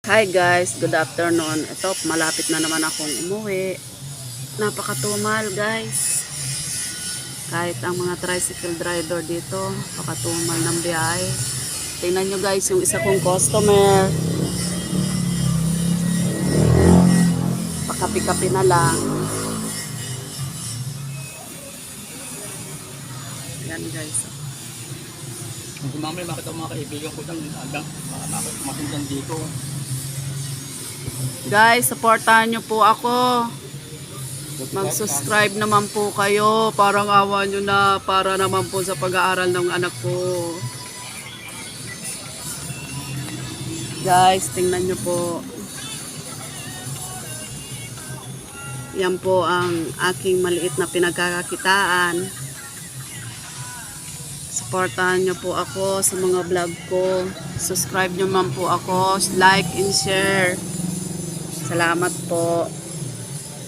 Hi guys, good afternoon. Ito, malapit na naman akong umuwi. Napakatumal guys. Kahit ang mga tricycle driver dito, napakatumal ng biyahe. Tingnan nyo guys yung isa kong customer. Pakapi-kapi na lang. Yan guys. Kung mamaya makita ang mga kaibigan ko dyan, masundan dito. Guys, supportahan nyo po ako. Mag-subscribe naman po kayo. Parang awa nyo na para naman po sa pag-aaral ng anak ko. Guys, tingnan nyo po. Yan po ang aking maliit na pinagkakakitaan. Supportahan nyo po ako sa mga vlog ko. Subscribe nyo man po ako. Like and share. Salamat po.